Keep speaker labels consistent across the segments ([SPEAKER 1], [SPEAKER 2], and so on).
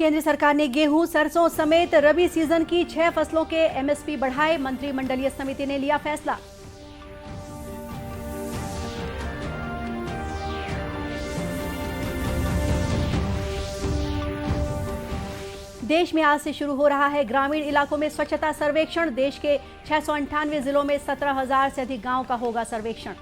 [SPEAKER 1] केंद्र सरकार ने गेहूं, सरसों समेत रबी सीजन की 6 फसलों के एमएसपी बढ़ाए। मंत्रिमंडलीय समिति ने लिया फैसला। देश में आज से शुरू हो रहा है ग्रामीण इलाकों में स्वच्छता सर्वेक्षण। देश के 698 जिलों में 17,000 से अधिक गांव का होगा सर्वेक्षण।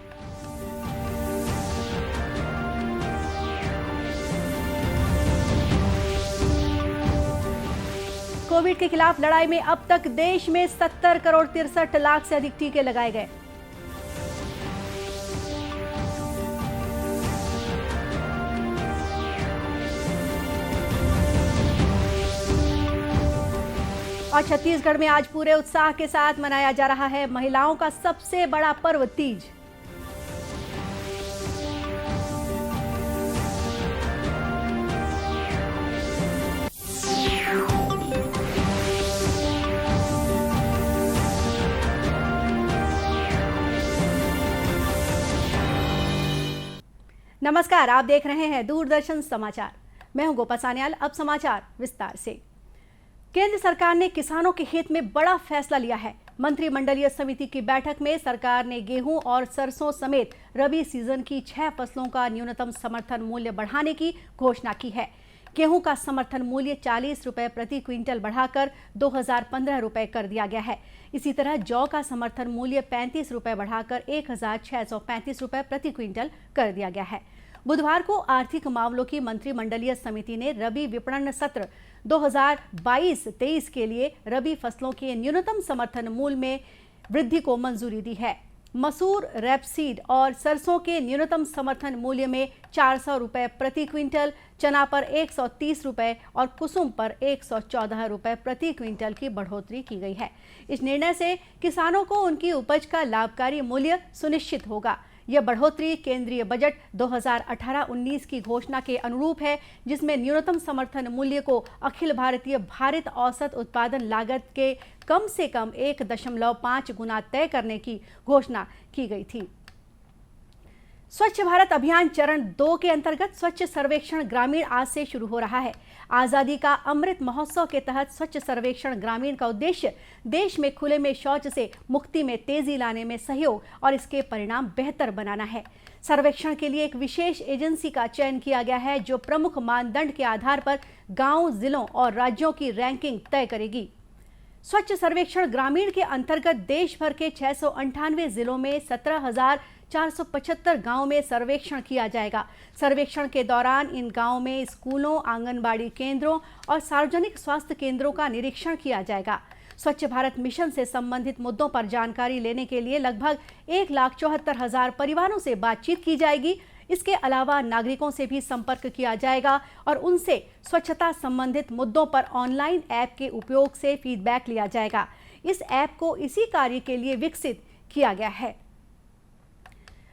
[SPEAKER 1] कोविड के खिलाफ लड़ाई में अब तक देश में 70 करोड़ 63 लाख से अधिक टीके लगाए गए। और छत्तीसगढ़ में आज पूरे उत्साह के साथ मनाया जा रहा है महिलाओं का सबसे बड़ा पर्व तीज। नमस्कार, आप देख रहे हैं दूरदर्शन समाचार। मैं हूं गोपा सान्याल। अब समाचार विस्तार से। केंद्र सरकार ने किसानों के हित में बड़ा फैसला लिया है। मंत्रिमंडलीय समिति की बैठक में सरकार ने गेहूं और सरसों समेत रबी सीजन की 6 फसलों का न्यूनतम समर्थन मूल्य बढ़ाने की घोषणा की है। गेहूं का समर्थन मूल्य 40 रुपए प्रति क्विंटल बढ़ाकर 2015 रुपए कर दिया गया है। इसी तरह जौ का समर्थन मूल्य 35 रुपए बढ़ाकर 1635 रुपए प्रति क्विंटल कर दिया गया है। बुधवार को आर्थिक मामलों की मंत्रिमंडलीय समिति ने रबी विपणन सत्र 2022-23 के लिए रबी फसलों के न्यूनतम समर्थन मूल्य में वृद्धि को मंजूरी दी है। मसूर, रेपसीड और सरसों के न्यूनतम समर्थन मूल्य में 400 रुपए प्रति क्विंटल, चना पर 130 रुपए और कुसुम पर 114 रुपए प्रति क्विंटल की बढ़ोतरी की गई है। इस निर्णय से किसानों को उनकी उपज का लाभकारी मूल्य सुनिश्चित होगा। यह बढ़ोतरी केंद्रीय बजट 2018-19 की घोषणा के अनुरूप है, जिसमें न्यूनतम समर्थन मूल्य को अखिल भारतीय भारित औसत उत्पादन लागत के कम से कम 1.5 गुना तय करने की घोषणा की गई थी। स्वच्छ भारत अभियान चरण 2 के अंतर्गत स्वच्छ सर्वेक्षण ग्रामीण आज से शुरू हो रहा है। आजादी का अमृत महोत्सव के तहत स्वच्छ सर्वेक्षण ग्रामीण का उद्देश्य देश में खुले में शौच से मुक्ति में तेजी लाने में सहयोग और इसके परिणाम बेहतर बनाना है। सर्वेक्षण के लिए एक विशेष एजेंसी का चयन किया गया है, जो प्रमुख मानदंड के आधार पर गाँव, जिलों और राज्यों की रैंकिंग तय करेगी। स्वच्छ सर्वेक्षण ग्रामीण के अंतर्गत देश भर के 698 जिलों में 17,475 गांवों में सर्वेक्षण किया जाएगा। सर्वेक्षण के दौरान इन गांवों में स्कूलों, आंगनबाड़ी केंद्रों और सार्वजनिक स्वास्थ्य केंद्रों का निरीक्षण किया जाएगा। स्वच्छ भारत मिशन से संबंधित मुद्दों पर जानकारी लेने के लिए लगभग 1,74,000 परिवारों से बातचीत की जाएगी। इसके अलावा नागरिकों से भी संपर्क किया जाएगा और उनसे स्वच्छता संबंधित मुद्दों पर ऑनलाइन ऐप के उपयोग से फीडबैक लिया जाएगा। इस ऐप को इसी कार्य के लिए विकसित किया गया है।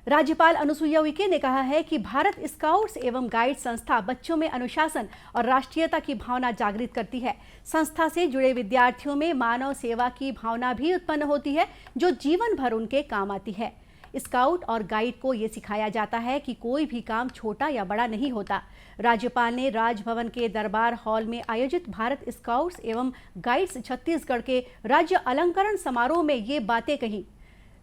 [SPEAKER 1] राज्यपाल अनुसुईया उइके ने कहा है कि भारत स्काउट्स एवं गाइड संस्था बच्चों में अनुशासन और राष्ट्रीयता की भावना जागृत करती है। संस्था से जुड़े विद्यार्थियों में मानव सेवा की भावना भी उत्पन्न होती है, जो जीवन भर उनके काम आती है। स्काउट और गाइड को ये सिखाया जाता है कि कोई भी काम छोटा या बड़ा नहीं होता। राज्यपाल ने राजभवन के दरबार हॉल में आयोजित भारत स्काउट्स एवं गाइड्स छत्तीसगढ़ के राज्य अलंकरण समारोह में ये बातें कही।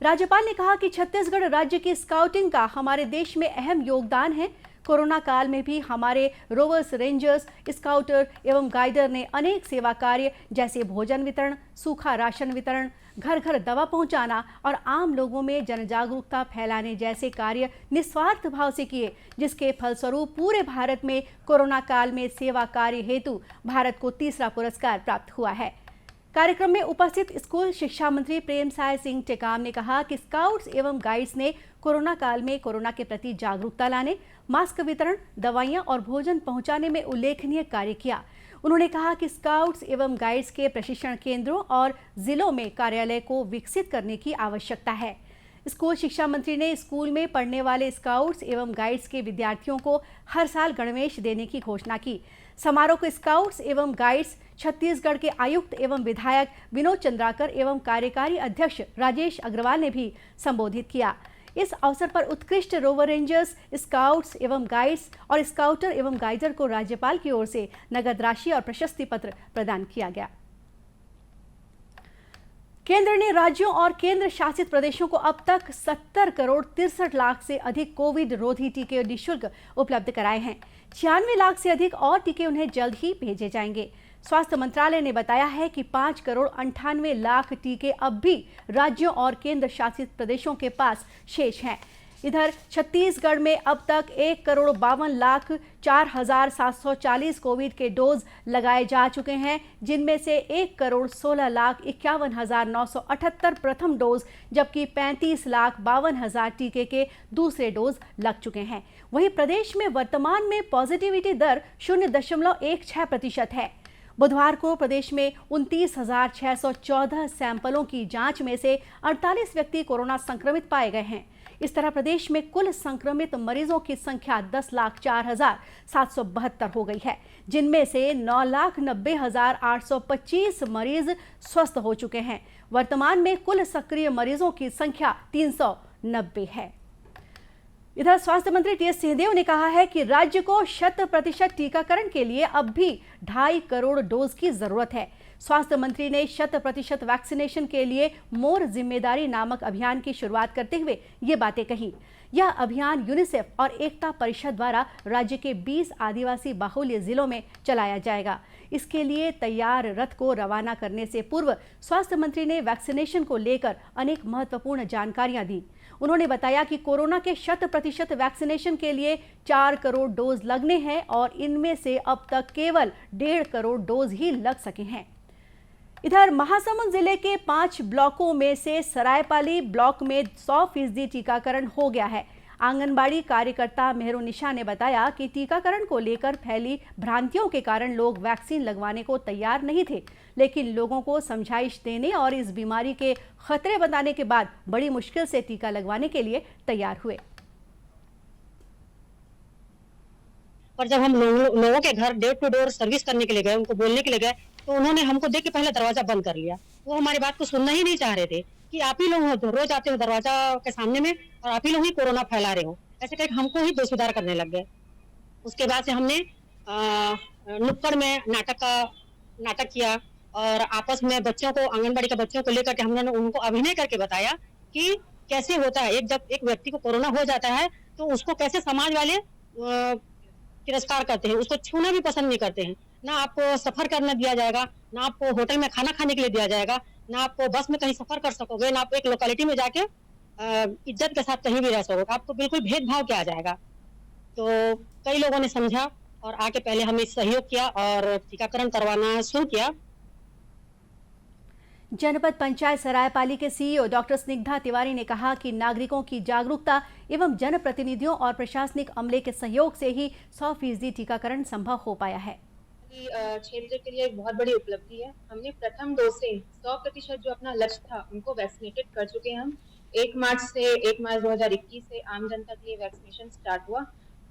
[SPEAKER 1] राज्यपाल ने कहा कि छत्तीसगढ़ राज्य की स्काउटिंग का हमारे देश में अहम योगदान है। कोरोना काल में भी हमारे रोवर्स, रेंजर्स, स्काउटर एवं गाइडर ने अनेक सेवा कार्य जैसे भोजन वितरण, सूखा राशन वितरण, घर घर दवा पहुंचाना और आम लोगों में जन जागरूकता फैलाने जैसे कार्य निस्वार्थ भाव से किए, जिसके फलस्वरूप पूरे भारत में कोरोना काल में सेवा कार्य हेतु भारत को तीसरा पुरस्कार प्राप्त हुआ है। कार्यक्रम में उपस्थित स्कूल शिक्षा मंत्री प्रेमसाय सिंह टेकाम ने कहा कि स्काउट्स एवं गाइड्स ने कोरोना काल में कोरोना के प्रति जागरूकता लाने, मास्क वितरण, दवाइयां और भोजन पहुंचाने में उल्लेखनीय कार्य किया। उन्होंने कहा कि स्काउट्स एवं गाइड्स के प्रशिक्षण केंद्रों और जिलों में कार्यालय को विकसित करने की आवश्यकता है। स्कूल शिक्षा मंत्री ने स्कूल में पढ़ने वाले स्काउट्स एवं गाइड्स के विद्यार्थियों को हर साल गणवेश देने की घोषणा की। समारोह को स्काउट्स एवं गाइड्स छत्तीसगढ़ के आयुक्त एवं विधायक विनोद चंद्राकर एवं कार्यकारी अध्यक्ष राजेश अग्रवाल ने भी संबोधित किया। इस अवसर पर उत्कृष्ट रोवर रेंजर्स, स्काउट्स एवं गाइड्स और स्काउटर एवं गाइडर को राज्यपाल की ओर से नगद राशि और प्रशस्ति पत्र प्रदान किया गया। केंद्र ने राज्यों और केंद्र शासित प्रदेशों को अब तक 70 करोड़ 63 लाख से अधिक कोविड रोधी टीके निःशुल्क उपलब्ध कराए हैं। 96 लाख से अधिक और टीके उन्हें जल्द ही भेजे जाएंगे। स्वास्थ्य मंत्रालय ने बताया है कि 5 करोड़ 98 लाख टीके अब भी राज्यों और केंद्र शासित प्रदेशों के पास शेष हैं। इधर छत्तीसगढ़ में अब तक 1 करोड़ 52 लाख 4,740 कोविड के डोज लगाए जा चुके हैं, जिनमें से 1 करोड़ 16 लाख 51,978 प्रथम डोज जबकि 35 लाख 52,000 टीके के दूसरे डोज लग चुके हैं। वहीं प्रदेश में वर्तमान में पॉजिटिविटी दर 0.16% है। बुधवार को प्रदेश में 29,614 सैंपलों की जांच में से 48 व्यक्ति कोरोना संक्रमित पाए गए हैं। इस तरह प्रदेश में कुल संक्रमित मरीजों की संख्या 10,04,772 हो गई है, जिनमें से 9,90,825 मरीज स्वस्थ हो चुके हैं। वर्तमान में कुल सक्रिय मरीजों की संख्या 390 है। इधर स्वास्थ्य मंत्री टीएस सिंहदेव ने कहा है कि राज्य को 100% टीकाकरण के लिए अब भी 2.5 करोड़ डोज की जरूरत है। स्वास्थ्य मंत्री ने 100% वैक्सीनेशन के लिए मोर जिम्मेदारी नामक अभियान की शुरुआत करते हुए ये बातें कही। यह अभियान यूनिसेफ और एकता परिषद द्वारा राज्य के 20 आदिवासी बाहुल्य जिलों में चलाया जाएगा। इसके लिए तैयार रथ को रवाना करने से पूर्व स्वास्थ्य मंत्री ने वैक्सीनेशन को लेकर अनेक महत्वपूर्ण जानकारियां दी। उन्होंने बताया कि कोरोना के 100% वैक्सीनेशन के लिए 4 करोड़ डोज लगने हैं और इनमें से अब तक केवल 1.5 करोड़ डोज ही लग सके हैं। इधर महासमुंद जिले के 5 ब्लॉकों में से सरायपाली ब्लॉक में 100% टीकाकरण हो गया है। आंगनबाड़ी कार्यकर्ता मेहरुनिशा ने बताया कि टीकाकरण को लेकर फैली भ्रांतियों के कारण लोग वैक्सीन लगवाने को तैयार नहीं थे, लेकिन लोगों को समझाइश देने और इस बीमारी के खतरे बताने के बाद बड़ी मुश्किल से टीका लगवाने के लिए तैयार हुए।
[SPEAKER 2] और जब हम लोगों के घर डोर टू डोर सर्विस करने के लिए गए, उनको बोलने के लिए गए, तो उन्होंने हमको देख के पहले दरवाजा बंद कर लिया। वो हमारी बात को सुनना ही नहीं चाह रहे थे कि आप ही लोग रोज आते हो दरवाजा के सामने में और आप ही लोग ही कोरोना फैला रहे हो, ऐसे करके हमको ही दोषीदार करने लग गए। उसके बाद से हमने नुक्कड़ में नाटक किया और आपस में बच्चों को, आंगनबाड़ी के बच्चों को लेकर के हमने उनको अभिनय करके बताया कि कैसे होता है, जब एक व्यक्ति को कोरोना हो जाता है तो उसको कैसे समाज वाले तिरस्कार करते हैं, उसको छूना भी पसंद नहीं करते हैं। ना आपको सफर करने दिया जाएगा, ना आपको होटल में खाना खाने के लिए दिया जाएगा, ना आपको बस में कहीं सफर कर सकोगे, ना आप एक लोकेलिटी में जाके इज्जत के साथ कहीं भी रह सकोगे। आपको बिल्कुल भेदभाव किया जाएगा। तो कई लोगों ने समझा और आके पहले हमें सहयोग किया और टीकाकरण करवाना शुरू किया।
[SPEAKER 1] जनपद पंचायत सरायपाली के सीईओ डॉक्टर स्निग्धा तिवारी ने कहा कि नागरिकों की जागरूकता एवं जनप्रतिनिधियों और प्रशासनिक अमले के सहयोग से ही 100% टीकाकरण संभव हो पाया है।
[SPEAKER 3] क्षेत्र के लिए एक बहुत बड़ी उपलब्धि है। हमने प्रथम डोज से 100% जो अपना लक्ष्य था उनको वैक्सीनेटेड कर चुके हैं। हम 1 मार्च 2021 से आम जनता के लिए वैक्सीनेशन स्टार्ट हुआ।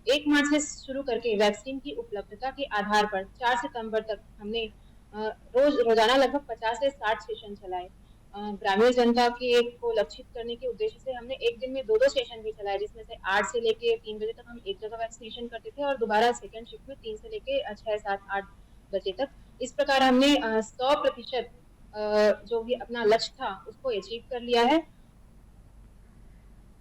[SPEAKER 3] 1 मार्च से शुरू करके वैक्सीन की उपलब्धता के आधार पर 4 सितंबर तक हमने रोजाना लगभग 50 से 60 सेशन चलाए। ग्रामीण जनता को लक्षित करने के उद्देश्य से हमने एक दिन में 2-2 सेशन भी चलाए, जिसमें से 8 से लेके 3 बजे तक हम एक जगह वैक्सीनेशन करते थे और दोबारा सेकंड शिफ्ट में 3 से लेके 6, 7, 8 बजे तक। इस प्रकार हमने 100% जो भी अपना लक्ष्य था उसको अचीव कर लिया है।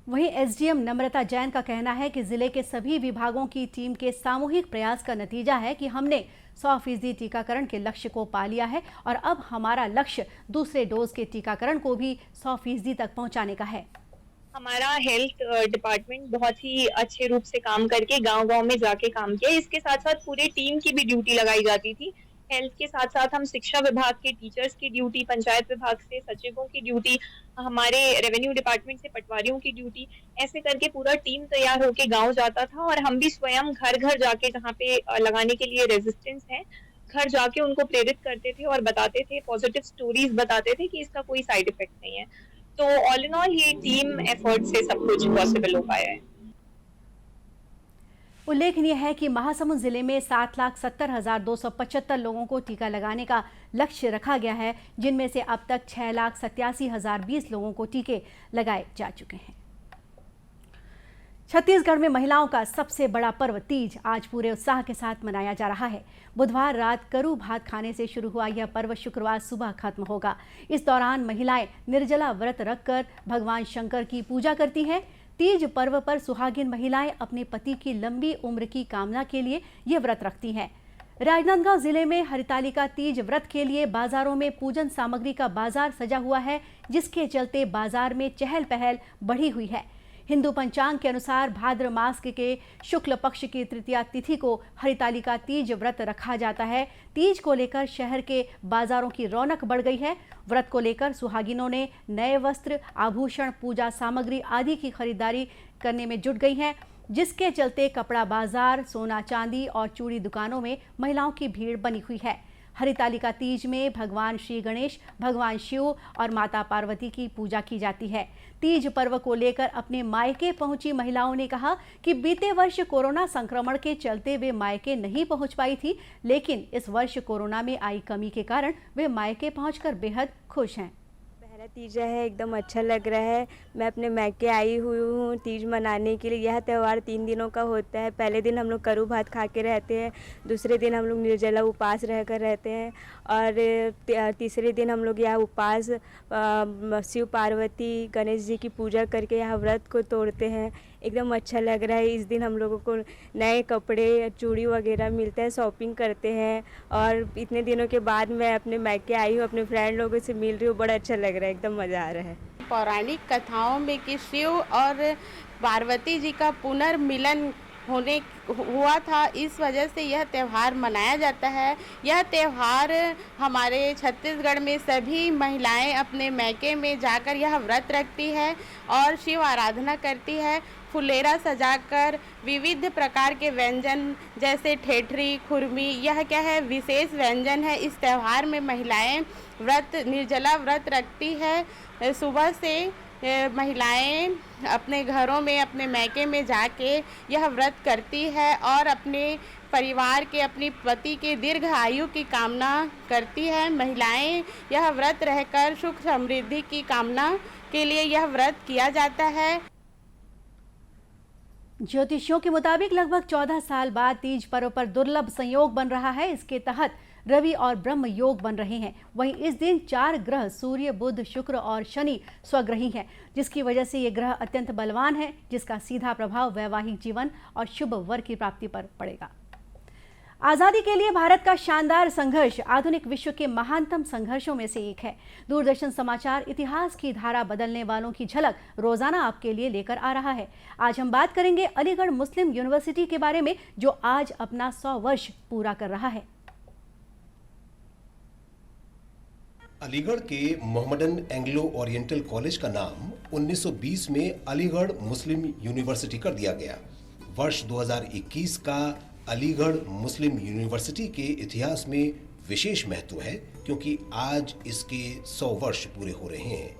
[SPEAKER 1] वहीं एसडीएम नम्रता जैन का कहना है कि जिले के सभी विभागों की टीम के सामूहिक प्रयास का नतीजा है कि हमने 100% टीकाकरण के लक्ष्य को पा लिया है और अब हमारा लक्ष्य दूसरे डोज के टीकाकरण को भी 100% तक पहुंचाने का है।
[SPEAKER 4] हमारा हेल्थ डिपार्टमेंट बहुत ही अच्छे रूप से काम करके गांव-गांव में जाके काम किया। इसके साथ साथ पूरी टीम की भी ड्यूटी लगाई जाती थी। हेल्थ के साथ साथ हम शिक्षा विभाग के टीचर्स की ड्यूटी, पंचायत विभाग से सचिवों की ड्यूटी, हमारे रेवेन्यू डिपार्टमेंट से पटवारियों की ड्यूटी, ऐसे करके पूरा टीम तैयार होके गांव जाता था और हम भी स्वयं घर घर जाके, जहाँ पे लगाने के लिए रेजिस्टेंस है, घर जाके उनको प्रेरित करते थे और बताते थे, पॉजिटिव स्टोरीज बताते थे कि इसका कोई साइड इफेक्ट नहीं है। तो ऑल इन ऑल ये टीम एफर्ट से सब कुछ पॉसिबल हो पाया है।
[SPEAKER 1] उल्लेखनीय है कि महासमुंद जिले में 7,70,275 लोगों को टीका लगाने का लक्ष्य रखा गया है, जिनमें से अब तक 6,87,020 लोगों को टीके लगाए जा चुके हैं। छत्तीसगढ़ में महिलाओं का सबसे बड़ा पर्व तीज आज पूरे उत्साह के साथ मनाया जा रहा है। बुधवार रात करू भात खाने से शुरू हुआ यह पर्व शुक्रवार सुबह खत्म होगा। इस दौरान महिलाएं निर्जला व्रत रखकर भगवान शंकर की पूजा करती हैं। तीज पर्व पर सुहागिन महिलाएं अपने पति की लंबी उम्र की कामना के लिए ये व्रत रखती हैं। राजनांदगांव जिले में हरितालिका तीज व्रत के लिए बाजारों में पूजन सामग्री का बाजार सजा हुआ है, जिसके चलते बाजार में चहल पहल बढ़ी हुई है। हिंदू पंचांग के अनुसार भाद्र मास के शुक्ल पक्ष की तृतीया तिथि को हरितालिका तीज व्रत रखा जाता है। तीज को लेकर शहर के बाजारों की रौनक बढ़ गई है। व्रत को लेकर सुहागिनों ने नए वस्त्र, आभूषण, पूजा सामग्री आदि की खरीदारी करने में जुट गई हैं, जिसके चलते कपड़ा बाजार, सोना चांदी और चूड़ी दुकानों में महिलाओं की भीड़ बनी हुई है। हरितालिका तीज में भगवान श्री गणेश, भगवान शिव और माता पार्वती की पूजा की जाती है। तीज पर्व को लेकर अपने मायके पहुंची महिलाओं ने कहा कि बीते वर्ष कोरोना संक्रमण के चलते वे मायके नहीं पहुंच पाई थी, लेकिन इस वर्ष कोरोना में आई कमी के कारण वे मायके पहुंचकर बेहद खुश हैं।
[SPEAKER 5] पहला तीज है, एकदम अच्छा लग रहा है। मैं अपने मायके आई हुई हूँ तीज मनाने के लिए। यह त्यौहार 3 दिनों का होता है। पहले दिन हम लोग करू भात खा के रहते हैं, दूसरे दिन हम लोग निर्जला उपवास रहकर रहते हैं और तीसरे दिन हम लोग यह उपवास शिव पार्वती गणेश जी की पूजा करके यह व्रत को तोड़ते हैं। एकदम अच्छा लग रहा है। इस दिन हम लोगों को नए कपड़े, चूड़ी वगैरह मिलते हैं, शॉपिंग करते हैं और इतने दिनों के बाद मैं अपने मायके आई हूँ, अपने फ्रेंड लोगों से मिल रही हूँ। बड़ा अच्छा लग रहा है, एकदम मज़ा आ रहा है।
[SPEAKER 6] पौराणिक कथाओं में कि शिव और पार्वती जी का पुनर्मिलन हुआ था, इस वजह से यह त्यौहार मनाया जाता है। यह त्यौहार हमारे छत्तीसगढ़ में सभी महिलाएं अपने मायके में जाकर यह व्रत रखती है और शिव आराधना करती है। फुलेरा सजाकर विविध प्रकार के व्यंजन जैसे ठेठरी, खुरमी, यह क्या है विशेष व्यंजन है। इस त्यौहार में महिलाएं निर्जला व्रत रखती है। सुबह से महिलाएं अपने घरों में, अपने मायके में जाके यह व्रत करती है और अपने परिवार के, अपनी पति के दीर्घ आयु की कामना करती है। महिलाएं यह व्रत रहकर सुख समृद्धि की कामना के लिए यह व्रत किया जाता है।
[SPEAKER 1] ज्योतिषियों के मुताबिक लगभग 14 साल बाद तीज पर्व पर दुर्लभ संयोग बन रहा है। इसके तहत रवि और ब्रह्म योग बन रहे हैं। वहीं इस दिन 4 ग्रह सूर्य, बुध, शुक्र और शनि स्वग्रही हैं, जिसकी वजह से ये ग्रह अत्यंत बलवान है, जिसका सीधा प्रभाव वैवाहिक जीवन और शुभ वर की प्राप्ति पर पड़ेगा। आज़ादी के लिए भारत का शानदार संघर्ष आधुनिक विश्व के महानतम संघर्षों में से एक है। दूरदर्शन समाचार इतिहास की धारा बदलने वालों की झलक रोजाना आपके लिए लेकर आ रहा है। आज हम बात करेंगे अलीगढ़ मुस्लिम यूनिवर्सिटी के बारे में, जो आज अपना 100 वर्ष पूरा कर रहा है।
[SPEAKER 7] अलीगढ़ के मोहम्मडन एंग्लो ओरिएंटल कॉलेज का नाम 1920 में अलीगढ़ मुस्लिम यूनिवर्सिटी कर दिया गया। वर्ष 2021 का अलीगढ़ मुस्लिम यूनिवर्सिटी के इतिहास में विशेष महत्व है, क्योंकि आज इसके 100 वर्ष पूरे हो रहे हैं।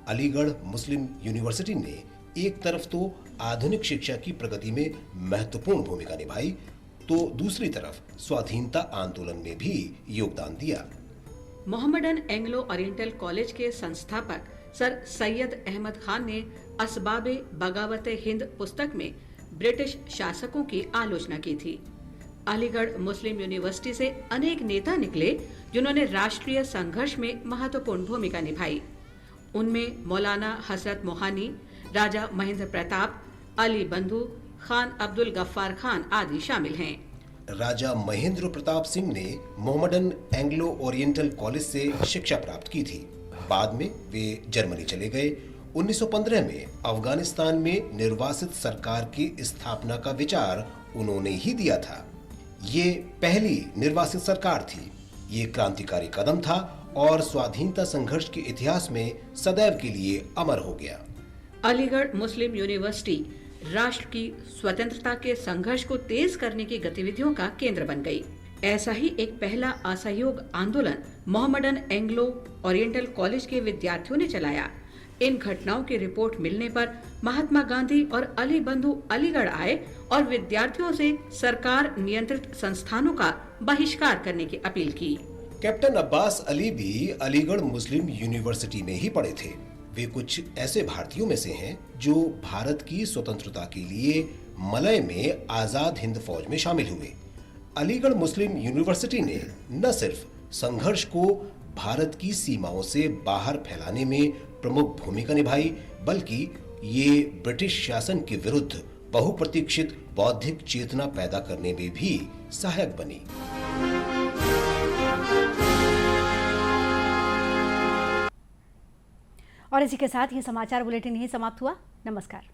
[SPEAKER 7] अलीगढ़ मुस्लिम यूनिवर्सिटी ने एक तरफ तो आधुनिक शिक्षा की प्रगति में महत्वपूर्ण भूमिका निभाई, तो दूसरी तरफ स्वाधीनता आंदोलन में भी योगदान दिया।
[SPEAKER 8] मोहम्मडन एंग्लो ओरिएंटल कॉलेज के संस्थापक सर सैयद अहमद खान ने असबाबे बगावत हिंद पुस्तक में ब्रिटिश शासकों की आलोचना की थी। अलीगढ़ मुस्लिम यूनिवर्सिटी से अनेक नेता निकले, जिन्होंने राष्ट्रीय संघर्ष में महत्वपूर्ण भूमिका निभाई। उनमें मौलाना हजरत मोहानी, राजा महेंद्र प्रताप, अली बंधु, खान अब्दुल गफ्फार खान आदि शामिल हैं।
[SPEAKER 7] राजा महेंद्र प्रताप सिंह ने मोहम्मडन एंग्लो ओरिएंटल कॉलेज से शिक्षा प्राप्त की थी। बाद में वे जर्मनी चले गए। 1915 में अफगानिस्तान में निर्वासित सरकार की स्थापना का विचार उन्होंने ही दिया था। ये पहली निर्वासित सरकार थी। ये क्रांतिकारी कदम था और स्वाधीनता संघर्ष के इतिहास में सदैव के लिए अमर हो गया।
[SPEAKER 8] अलीगढ़ मुस्लिम यूनिवर्सिटी राष्ट्र की स्वतंत्रता के संघर्ष को तेज करने की गतिविधियों का केंद्र बन गई। ऐसा ही एक पहला असहयोग आंदोलन मोहम्मडन एंग्लो ओरिएंटल कॉलेज के विद्यार्थियों ने चलाया। इन घटनाओं की रिपोर्ट मिलने पर महात्मा गांधी और अली बंधु अलीगढ़ आए और विद्यार्थियों से सरकार नियंत्रित संस्थानों का बहिष्कार करने की अपील की।
[SPEAKER 7] कैप्टन अब्बास अली भी अलीगढ़ मुस्लिम यूनिवर्सिटी में ही पढ़े थे। वे कुछ ऐसे भारतीयों में से हैं जो भारत की स्वतंत्रता के लिए मलय में आजाद हिंद फौज में शामिल हुए। अलीगढ़ मुस्लिम यूनिवर्सिटी ने न सिर्फ संघर्ष को भारत की सीमाओं से बाहर फैलाने में प्रमुख भूमिका निभाई, बल्कि ये ब्रिटिश शासन के विरुद्ध बहुप्रतीक्षित बौद्धिक चेतना पैदा करने में भी सहायक बनी।
[SPEAKER 1] और इसी के साथ ये समाचार बुलेटिन यही समाप्त हुआ। नमस्कार।